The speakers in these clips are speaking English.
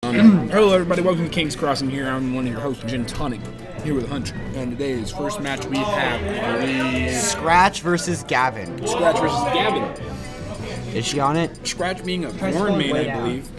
Hello everybody, welcome to King's Crossing here. I'm one of your hosts, Gin Tonic, here with Hunter. And today's first match we have Scratch versus Gavin. Scratch versus Gavin. Is she on it? Scratch being a Corrin main, I believe.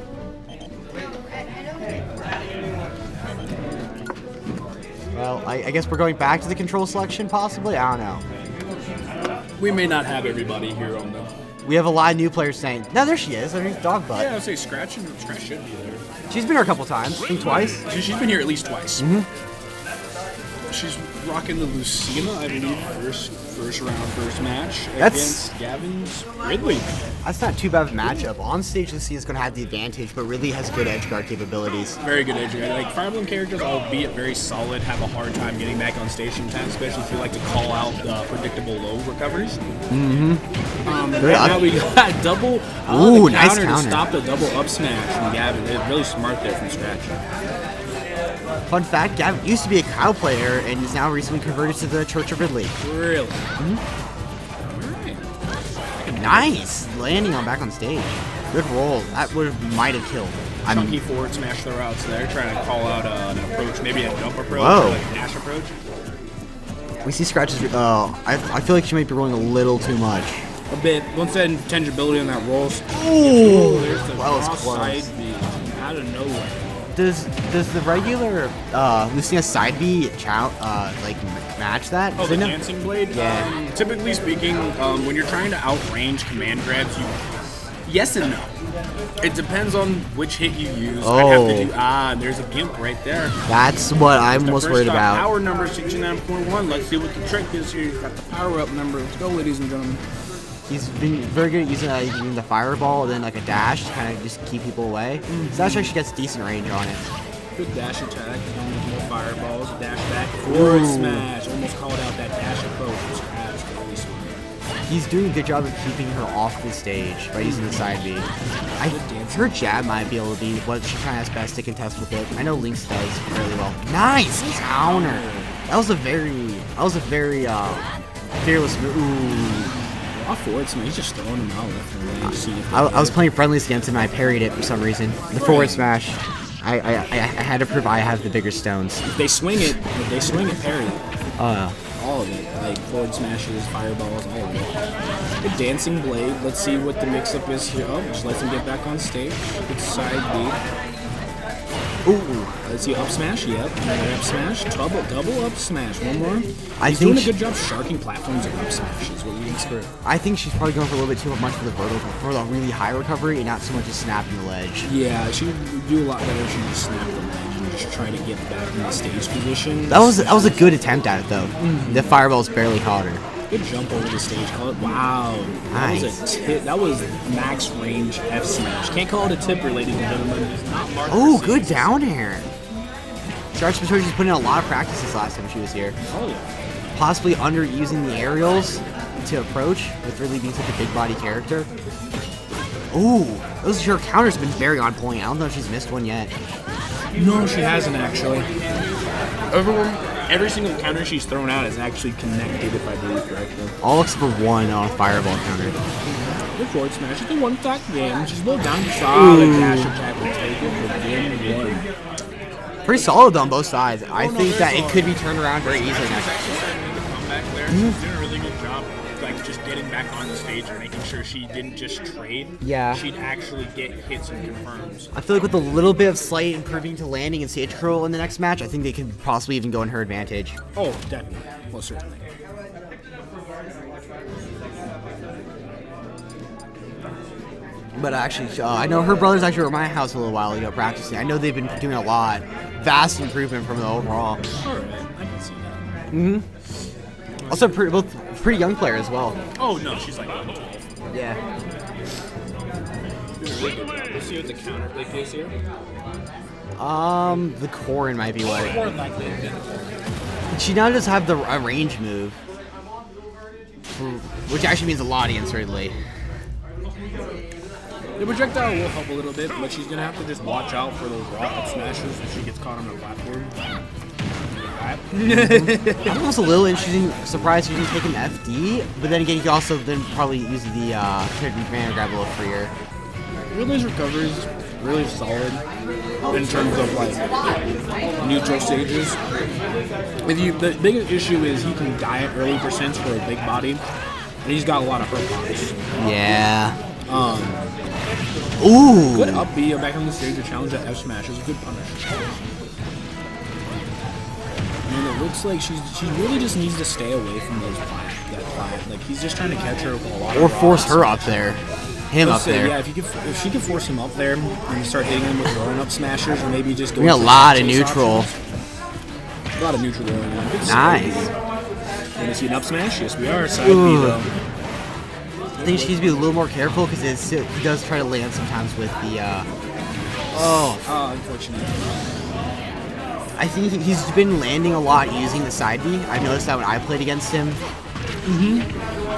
Well, I guess we're going back to the control selection, possibly? I don't know. We may not have everybody here on the... We have a lot of new players saying, no, there she is. There's Dog Butt. Yeah, I'd say Scratch should be there. She's been here a couple times. I think twice. She's been here at least twice. Mm-hmm. She's rocking the Lucina, I believe, first round, first match That's against Gavin's Ridley. That's not too bad of a matchup. On stage, Lucina's going to have the advantage, but Ridley has good edge guard capabilities. Very good edge guard. Like, Fire Emblem characters, albeit very solid, have a hard time getting back on stage sometimes, especially if you like to call out the predictable low recoveries. Mm-hmm. Now we got double nice counter to stop the double up smash from Gavin. They're really smart there from Scratch. Fun fact, Gavin used to be a cow player and is now recently converted to the Church of Ridley. Really? Mm-hmm. Nice! Landing on back on stage. Good roll. That might have killed. Chunky forward smash the routes there, trying to call out an approach, maybe a jump approach, Whoa. or like a dash approach. We see Scratch's... I feel like she might be rolling a little too much. A bit. Once that intangibility on that rolls. Ooh! There's the That was cross close. side B out of nowhere. Does the regular Lucina side B match that? Oh, the dancing blade? Yeah. Typically speaking, when you're trying to outrange command grabs, yes and no. It depends on which hit you use. Oh. I'd have to do, there's a gimp right there. That's what I'm most worried about. Power number 69.1. Let's see what the trick is here. You've got the power up number. Let's go, ladies and gentlemen. He's been very good at using the fireball and then like a dash to kind of just keep people away. So that's actually gets decent range on it. Good dash attack. More fireballs. Dash back. Forward smash. Almost called out that dash approach. Really smart. He's doing a good job of keeping her off the stage by using the side B. Her jab might be able to be what she kind of has best to contest with it. I know Lynx does fairly well. Nice counter. That was a very fearless move. Ooh. Off forward smash, he's just throwing him out left and right. I was playing friendlies against him and I parried it for some reason. The forward smash. I had to prove I have the bigger stones. If they swing it, parry it. All of it. Like forward smashes, fireballs, all of it. The dancing blade. Let's see what the mix-up is here. Oh, just lets him get back on stage. Good side B. Ooh. Let's see, up smash, yep. Another up smash, double up smash. One more. He's doing a good job sharking platforms and up smash is what you expect. I think she's probably going for a little bit too much for the vertical, for the really high recovery, and not so much as snapping the ledge. Yeah, she would do a lot better if she just snapped the ledge and just try to get back in the stage position. That was a good attempt at it, though. Mm-hmm. The fireballs barely caught her. Good jump over the stage. Call it. Wow. Nice. That was max range F smash. Can't call it a tipper, ladies and gentlemen. It's not marked. Oh, good down air. Scratch Patrol, she's putting in a lot of practice this last time she was here. Oh, yeah. Possibly underusing the aerials to approach with Ridley being such a big body character. Ooh, her counters have been very on point. I don't know if she's missed one yet. No, she hasn't actually. Every single counter she's thrown out is actually connected, if I believe correctly. All except for one on a fireball counter. Good forward smash. It's a one-attack game. She's a little down to solid dash attack will take it for game one. Pretty solid on both sides. I think that it could be turned around very easily next. She's doing a really good job, like just getting back on the stage and making sure she didn't just trade. Yeah. She'd actually get hits and confirms. I feel like with a little bit of slight improving to landing and stage control in the next match, I think they could possibly even go in her advantage. Oh, definitely. Well, certainly. But actually, I know her brothers actually were at my house a little while ago practicing. I know they've been doing a lot. Vast improvement from the overall. Alright, I can see that. Mm-hmm. Also, both pretty young player as well. Oh, no, she's like 12. Yeah. Let's see what the counter pick is here. The Corrin might be what. More likely to be. She now does have a range move, which actually means a lot against Ridley. The projectile will help a little bit, but she's going to have to just watch out for those raw up smashes if she gets caught on the platform. I'm almost a little interesting, surprised she didn't take an FD, but then again, you can also then probably use the character command grab a little freer. Ridley's recovery is really solid. in terms of like neutral stages. The biggest issue is he can diet early percents for a big body, and he's got a lot of hurt pops. Yeah. Ooh. Good up B back on the stage to challenge that F smash is a good punish. And it looks like she really just needs to stay away from that plat. Like he's just trying to catch her with a lot of or force her up there. Him up there. Yeah, if she could force him up there and start hitting him with rolling up smashers, or maybe just go. A lot of neutral. A lot of neutral going on. Nice. Want to see an up smash? Yes, we are. Side B though. I think she needs to be a little more careful because he does try to land sometimes with the. Unfortunate. I think he's been landing a lot using the side B. I've noticed that when I played against him.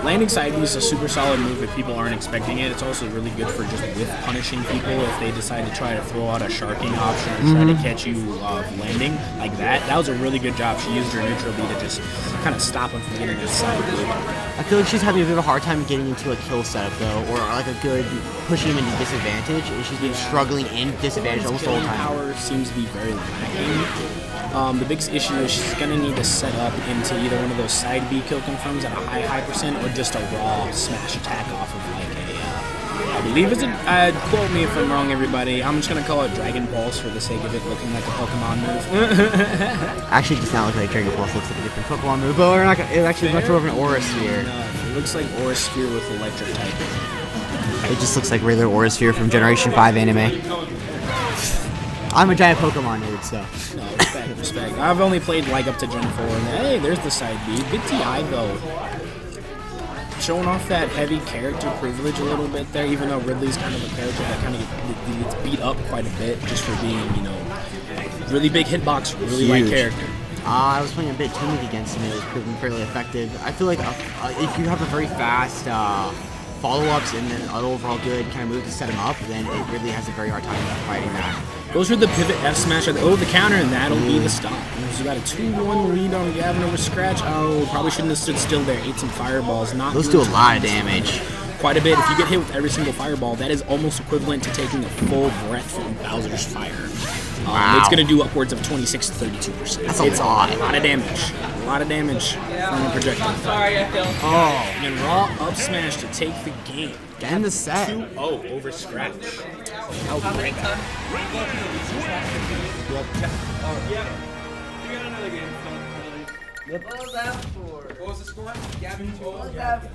Landing side B is a super solid move if people aren't expecting it. It's also really good for just whiff punishing people if they decide to try to throw out a sharking option or try to catch you landing like that. That was a really good job. She used her neutral B to just kind of stop him from getting this side B. I feel like she's having a bit of a hard time getting into a kill setup though, or like a good pushing him into disadvantage, and she's been struggling in disadvantage almost the whole time. Power seems to be very lacking. The biggest issue is she's going to need to set up into either one of those side B kill confirms at a high percent or just a raw smash attack off of like I believe it's a, quote me if I'm wrong everybody, I'm just going to call it Dragon Pulse for the sake of it looking like a Pokemon move. Actually it does not look like Dragon Pulse, looks like a different Pokemon move, but we're not gonna, it actually looks more of an Aura Sphere. No, it looks like Aura Sphere with electric type. It just looks like regular Aura Sphere from Generation 5 anime. I'm a giant Pokemon nerd, so. No, respect. I've only played like up to Gen 4, and hey, there's the side B. Good TI though. Showing off that heavy character privilege a little bit there, even though Ridley's kind of a character that kind of gets beat up quite a bit just for being, you know, really big hitbox, really light character. I was playing a bit timid against him. It was proving fairly effective. I feel like if you have a very fast follow-ups and then an overall good kind of move to set him up, then it really has a very hard time fighting that. Goes for the pivot F smash. Oh, the counter, and that'll be the stop. He's got a 2-1 lead on Gavin over Scratch. Oh, probably shouldn't have stood still there. Ate some fireballs. Those do a lot of damage. Quite a bit. If you get hit with every single fireball, that is almost equivalent to taking a full breath from Bowser's fire. Wow. It's going to do upwards of 26 to 32%. That's a lot. A lot of damage. A lot of damage from a projectile. I'm sorry, I feel. Oh, and raw up smash to take the game. End the set. 2-0 over Scratch. How many times? Yeah. We got another game. What was that for? What was the score? Gavin 2. What was that for?